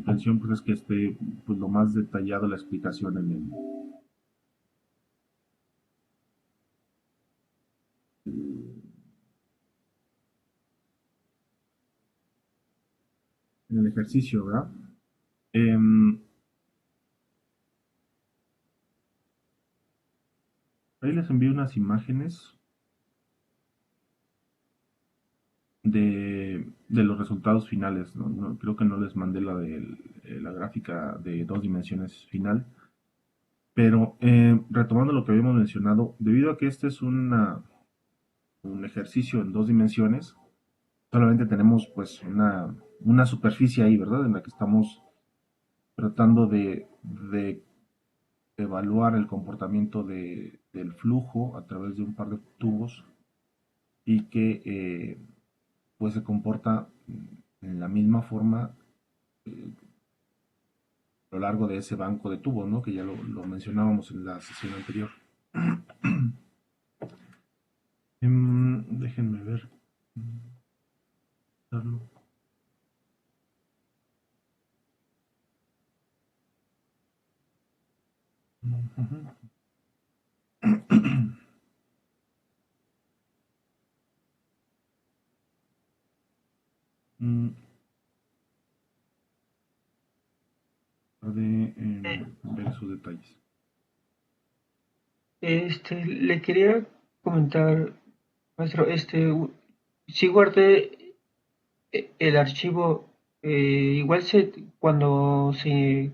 intención pues es que esté pues lo más detallado la explicación en el ejercicio, ¿verdad? Em, Ahí les envío unas imágenes de los resultados finales, ¿no? Creo que no les mandé la gráfica de dos dimensiones final, pero retomando lo que habíamos mencionado, debido a que este es un ejercicio en dos dimensiones, solamente tenemos pues una superficie ahí, ¿verdad? En la que estamos tratando de evaluar el comportamiento del flujo a través de un par de tubos y que pues se comporta en la misma forma a lo largo de ese banco de tubos, ¿no? Que ya lo mencionábamos en la sesión anterior. Déjenme ver. Mm, de Eh, ver esos detalles. le quería comentar, maestro, si guardé el archivo, igual cuando se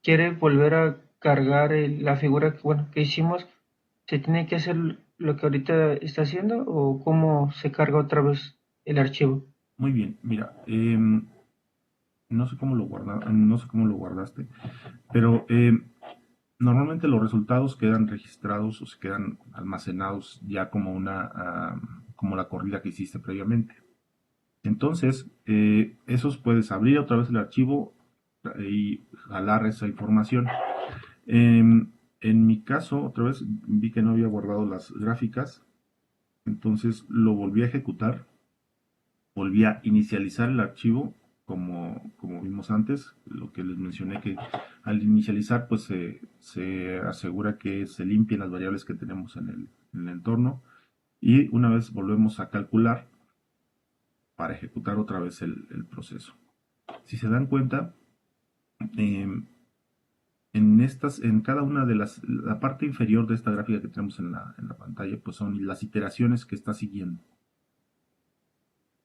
quiere volver a cargar la figura bueno, que hicimos, ¿se tiene que hacer lo que ahorita está haciendo o cómo se carga otra vez el archivo? Muy bien, mira, no sé cómo no sé cómo lo guardaste, pero normalmente los resultados quedan registrados o se quedan almacenados ya como como la corrida que hiciste previamente. Entonces, esos puedes abrir otra vez el archivo y jalar esa información. En mi caso, otra vez vi que no había guardado las gráficas, entonces lo volví a ejecutar, volví a inicializar el archivo como vimos antes, lo que les mencioné que al inicializar pues se asegura que se limpien las variables que tenemos en el entorno y una vez volvemos a calcular para ejecutar otra vez el proceso. Si se dan cuenta, eh, en cada una de la parte inferior de esta gráfica que tenemos en la pantalla, pues son las iteraciones que está siguiendo.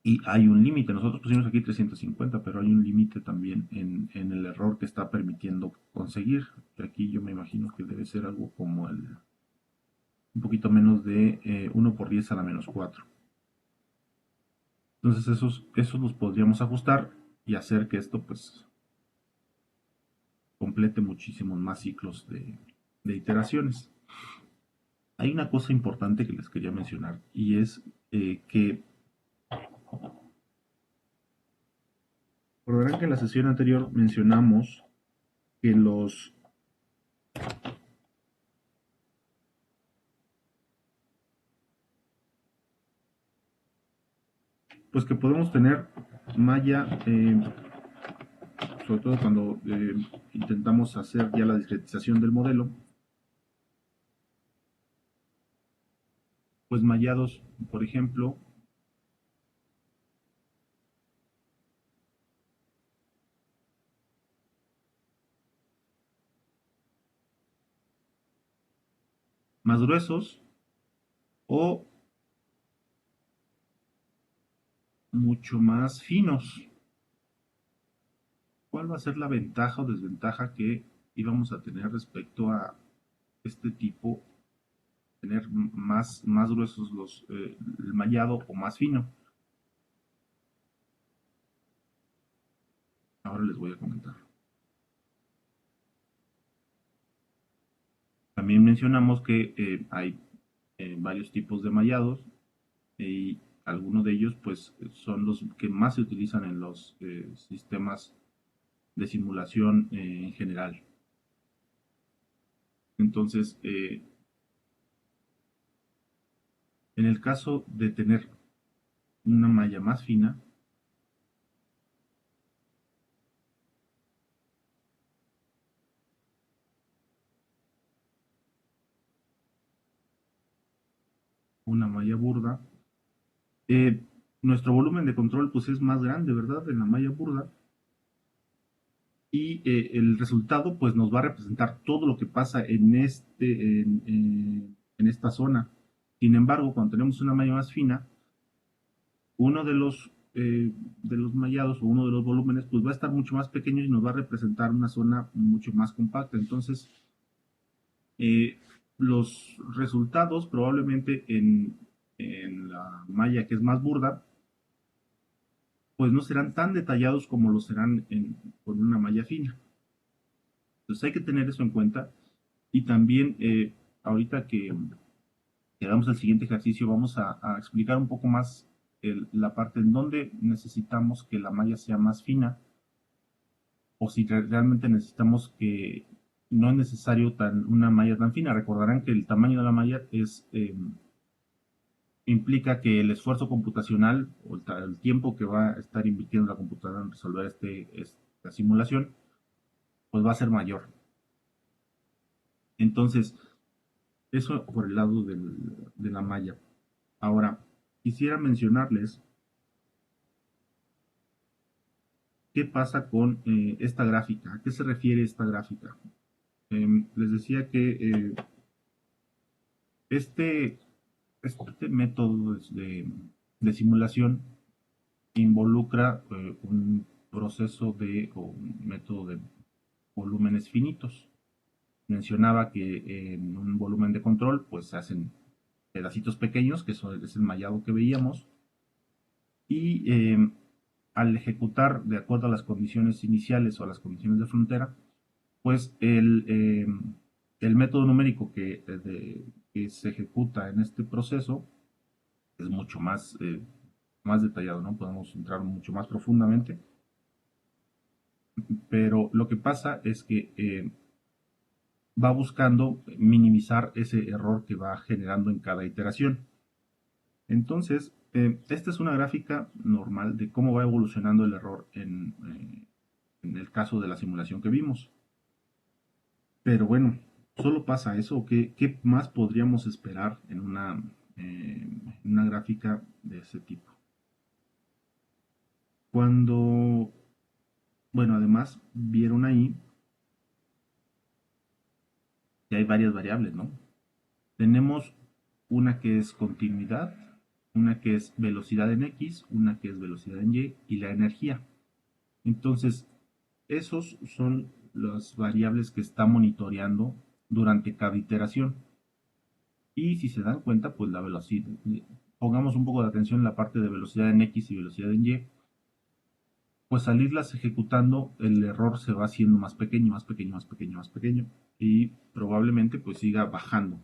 Y hay un límite, nosotros pusimos aquí 350, pero hay un límite también en el error que está permitiendo conseguir. Que aquí yo me imagino que debe ser algo como un poquito menos de 1 por 10 a la menos 4. Entonces esos los podríamos ajustar y hacer que esto pues complete muchísimos más ciclos de iteraciones. Hay una cosa importante que les quería mencionar y es que recordarán que en la sesión anterior mencionamos que pues que podemos tener malla, sobre todo cuando intentamos hacer ya la discretización del modelo, pues mallados, por ejemplo, más gruesos o mucho más finos. ¿Cuál va a ser la ventaja o desventaja que íbamos a tener respecto a este tipo, tener más gruesos el mallado o más fino? Ahora les voy a comentar. También mencionamos que hay varios tipos de mallados y algunos de ellos pues son los que más se utilizan en los sistemas de simulación en general. Entonces, en el caso de tener una malla más fina, una malla burda, eh, nuestro volumen de control pues es más grande, ¿verdad? En la malla burda. Y el resultado pues nos va a representar todo lo que pasa en esta zona. Sin embargo, cuando tenemos una malla más fina, uno de los mallados o uno de los volúmenes pues va a estar mucho más pequeño y nos va a representar una zona mucho más compacta. Entonces, eh, los resultados probablemente en la malla que es más burda, pues no serán tan detallados como lo serán con una malla fina. Entonces hay que tener eso en cuenta. Y también, ahorita que hagamos el siguiente ejercicio, vamos a explicar un poco más la parte en donde necesitamos que la malla sea más fina o si realmente necesitamos que no es necesario una malla tan fina. Recordarán que el tamaño de la malla implica que el esfuerzo computacional o el tiempo que va a estar invirtiendo la computadora en resolver esta simulación, pues va a ser mayor. Entonces, eso por el lado de la malla. Ahora, quisiera mencionarles qué pasa con esta gráfica. ¿A qué se refiere esta gráfica? Les decía que este, este método de simulación involucra un proceso o un método de volúmenes finitos. Mencionaba que en un volumen de control pues se hacen pedacitos pequeños, que eso es el mallado que veíamos, y al ejecutar de acuerdo a las condiciones iniciales o a las condiciones de frontera, pues el método numérico que se ejecuta en este proceso es mucho más detallado, ¿no? Podemos entrar mucho más profundamente, pero lo que pasa es que va buscando minimizar ese error que va generando en cada iteración. Entonces, esta es una gráfica normal de cómo va evolucionando el error en el caso de la simulación que vimos. Pero bueno, solo pasa eso. ¿Qué más podríamos esperar en una gráfica de ese tipo? Cuando, bueno, además vieron ahí que hay varias variables, ¿no? Tenemos una que es continuidad, una que es velocidad en X, una que es velocidad en Y la energía. Entonces, esos son las variables que está monitoreando durante cada iteración. Y si se dan cuenta, pues la velocidad, pongamos un poco de atención en la parte de velocidad en X y velocidad en Y, pues al irlas ejecutando, el error se va haciendo más pequeño, más pequeño, más pequeño, más pequeño, y probablemente pues siga bajando.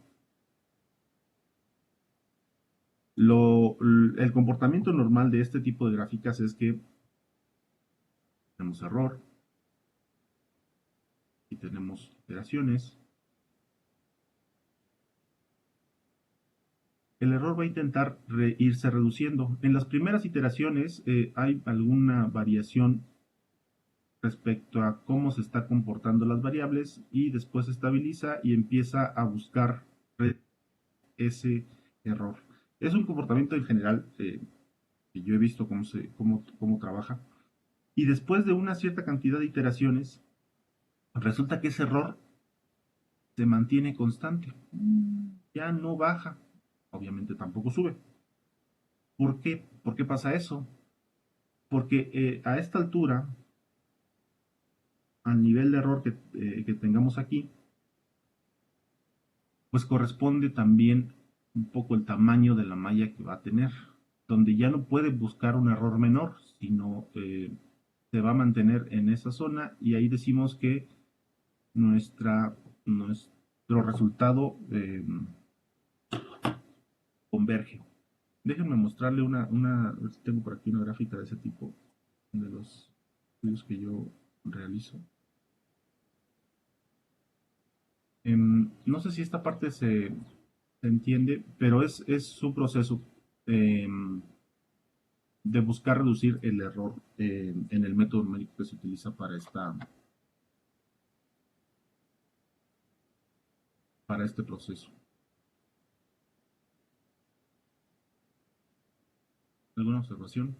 El comportamiento normal de este tipo de gráficas es que tenemos error y tenemos iteraciones. El error va a intentar irse reduciendo. En las primeras iteraciones hay alguna variación respecto a cómo se está comportando las variables y después se estabiliza y empieza a buscar ese error. Es un comportamiento en general que yo he visto cómo trabaja. Y después de una cierta cantidad de iteraciones, resulta que ese error se mantiene constante. Ya no baja. Obviamente tampoco sube. ¿Por qué? ¿Por qué pasa eso? Porque a esta altura, al nivel de error que tengamos aquí, pues corresponde también un poco el tamaño de la malla que va a tener, donde ya no puede buscar un error menor, sino se va a mantener en esa zona y ahí decimos que nuestro resultado converge. Déjenme mostrarle tengo por aquí una gráfica de ese tipo, de los estudios que yo realizo. No sé si esta parte se entiende, pero es un proceso de buscar reducir el error en el método numérico que se utiliza para este proceso. ¿Alguna observación?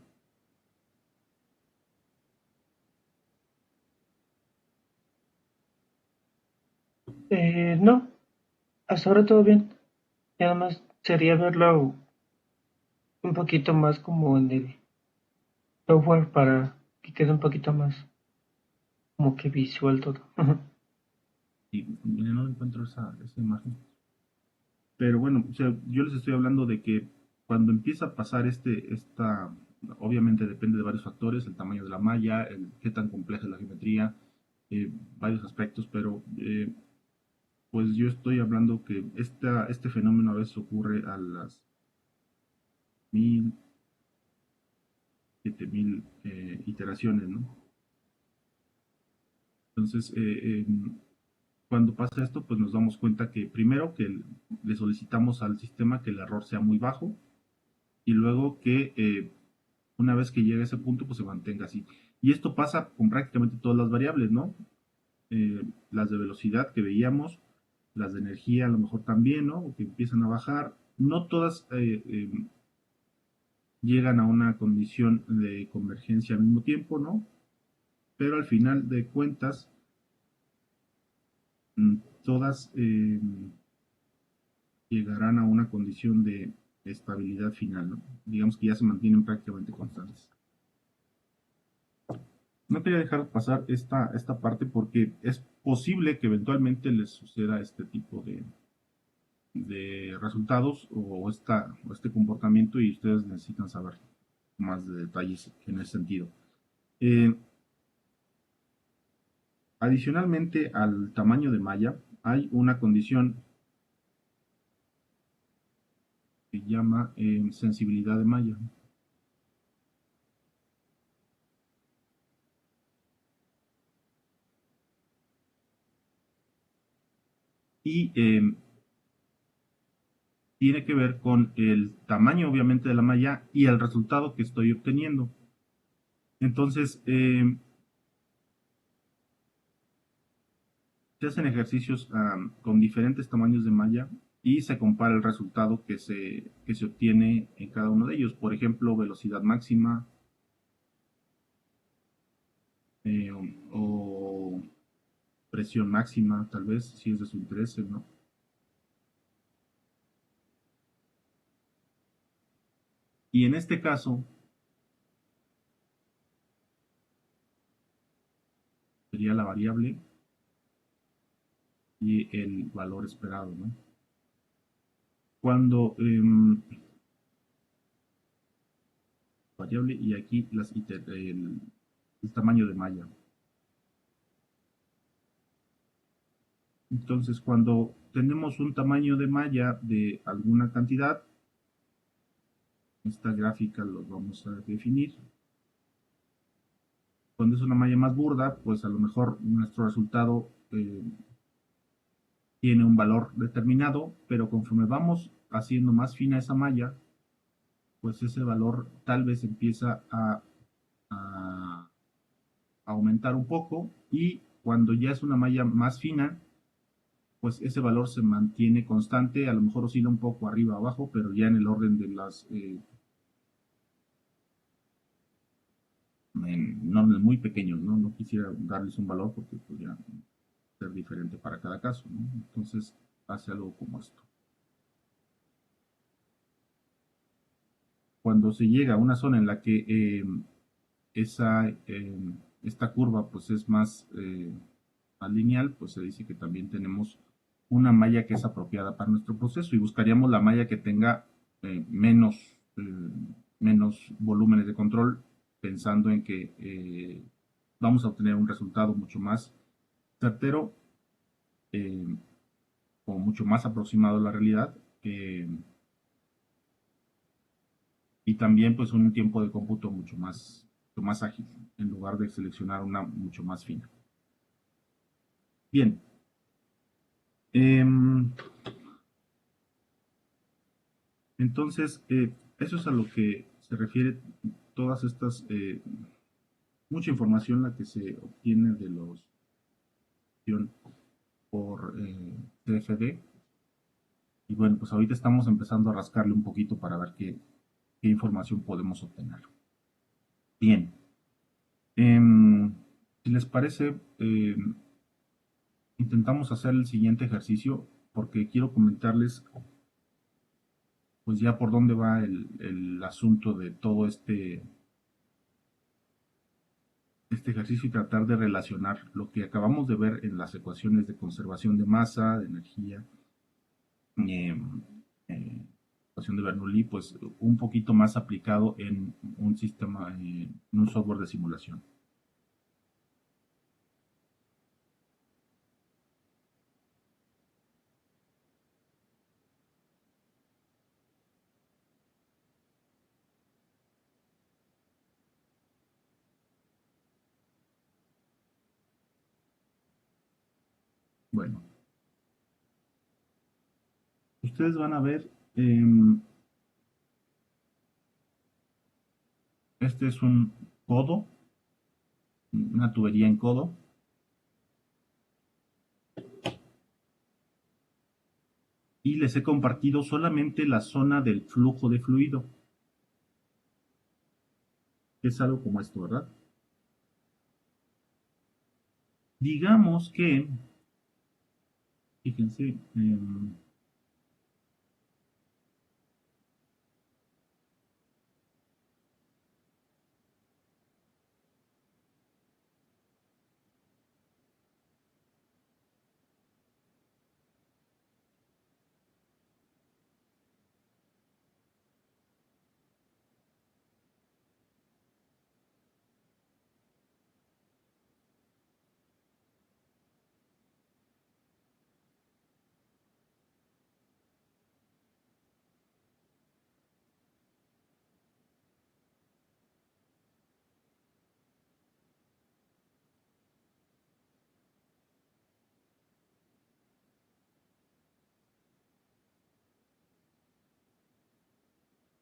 No, hasta ahora todo bien. Nada más sería verlo un poquito más como en el software para que quede un poquito más como que visual todo. Y mira, no encuentro esa imagen. Pero bueno, o sea, yo les estoy hablando de que cuando empieza a pasar obviamente depende de varios factores, el tamaño de la malla, qué tan compleja es la geometría, varios aspectos, pero pues yo estoy hablando que este fenómeno a veces ocurre a las 1000, 7000 iteraciones, ¿no? Entonces, cuando pasa esto, pues nos damos cuenta que primero que le solicitamos al sistema que el error sea muy bajo y luego que una vez que llegue a ese punto, pues se mantenga así. Y esto pasa con prácticamente todas las variables, ¿no? Las de velocidad que veíamos, las de energía a lo mejor también, ¿no? Que empiezan a bajar. No todas llegan a una condición de convergencia al mismo tiempo, ¿no? Pero al final de cuentas, todas llegarán a una condición de estabilidad final, ¿no? Digamos que ya se mantienen prácticamente constantes. No quería dejar pasar esta parte porque es posible que eventualmente les suceda este tipo de resultados o este comportamiento y ustedes necesitan saber más de detalles en ese sentido. Eh, Adicionalmente al tamaño de malla, hay una condición que se llama sensibilidad de malla. Y tiene que ver con el tamaño, obviamente, de la malla y el resultado que estoy obteniendo. Entonces, se hacen ejercicios con diferentes tamaños de malla y se compara el resultado que se obtiene en cada uno de ellos. Por ejemplo, velocidad máxima eh, o presión máxima, tal vez, si es de su interés, ¿no? Y en este caso, sería la variable y el valor esperado, ¿no? Cuando variable y aquí el tamaño de malla. Entonces, cuando tenemos un tamaño de malla de alguna cantidad, esta gráfica lo vamos a definir. Cuando es una malla más burda, pues a lo mejor nuestro resultado tiene un valor determinado, pero conforme vamos haciendo más fina esa malla, pues ese valor tal vez empieza a aumentar un poco y cuando ya es una malla más fina, pues ese valor se mantiene constante, a lo mejor oscila un poco arriba o abajo, pero ya en el orden de las en órdenes muy pequeños, ¿no? No quisiera darles un valor porque podría ser diferente para cada caso, ¿no? Entonces hace algo como esto. Cuando se llega a una zona en la que esa, esta curva pues es más lineal, pues se dice que también tenemos una malla que es apropiada para nuestro proceso y buscaríamos la malla que tenga menos, eh, menos volúmenes de control, pensando en que vamos a obtener un resultado mucho más certero eh, o mucho más aproximado a la realidad y también pues un tiempo de cómputo mucho más ágil en lugar de seleccionar una mucho más fina. Bien, eh, entonces eso es a lo que se refiere todas estas, mucha información la que se obtiene de los por CFD. Y bueno, pues ahorita estamos empezando a rascarle un poquito para ver qué información podemos obtener. Bien, em, si les parece, intentamos hacer el siguiente ejercicio porque quiero comentarles pues ya por dónde va el asunto de todo este ejercicio y tratar de relacionar lo que acabamos de ver en las ecuaciones de conservación de masa, de energía, eh, ecuación de Bernoulli, pues un poquito más aplicado en un sistema, en un software de simulación. Bueno, ustedes van a ver, este es un codo, una tubería en codo, y les he compartido solamente la zona del flujo de fluido, que es algo como esto, ¿verdad? Digamos que, fíjense,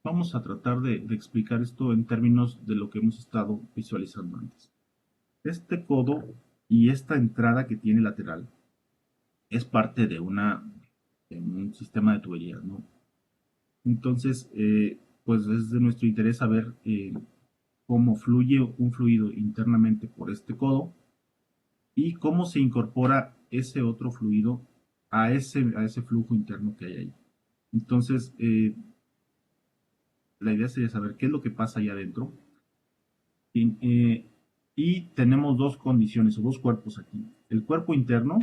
vamos a tratar de explicar esto en términos de lo que hemos estado visualizando antes. Este codo y esta entrada que tiene lateral es parte de un sistema de tuberías, ¿no? Entonces, pues es de nuestro interés saber cómo fluye un fluido internamente por este codo y cómo se incorpora ese otro fluido a ese flujo interno que hay ahí. Entonces, la idea sería saber qué es lo que pasa ahí adentro. Y tenemos dos condiciones o dos cuerpos aquí. El cuerpo interno,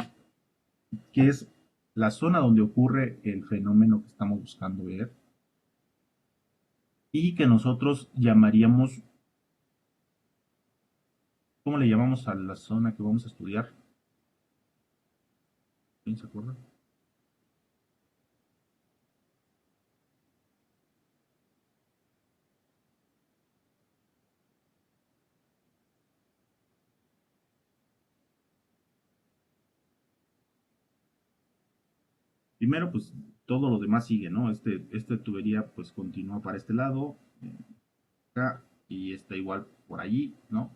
que es la zona donde ocurre el fenómeno que estamos buscando ver, y que nosotros llamaríamos, ¿cómo le llamamos a la zona que vamos a estudiar? ¿Quién se acuerda? Primero, pues todo lo demás sigue, ¿no? Esta tubería pues continúa para este lado, acá, y está igual por allí, ¿no?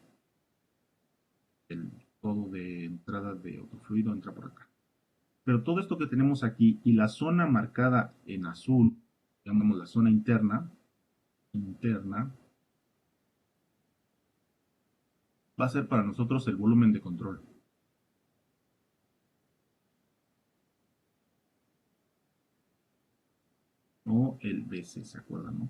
El codo de entrada de otro fluido entra por acá. Pero todo esto que tenemos aquí y la zona marcada en azul, llamamos la zona interna, va a ser para nosotros el volumen de control. O el BC, ¿se acuerdan, no?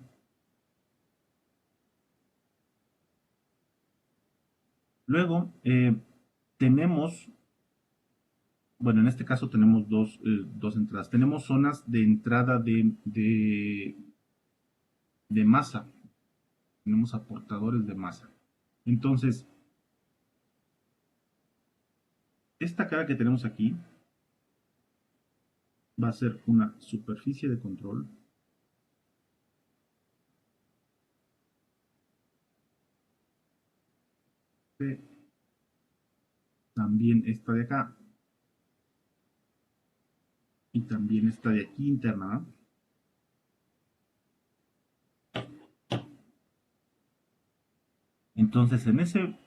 Luego, tenemos, bueno, en este caso tenemos dos entradas. Tenemos zonas de entrada de masa. Tenemos aportadores de masa. Entonces, esta cara que tenemos aquí va a ser una superficie de control. También esta de acá. Y también esta de aquí interna. Entonces, en ese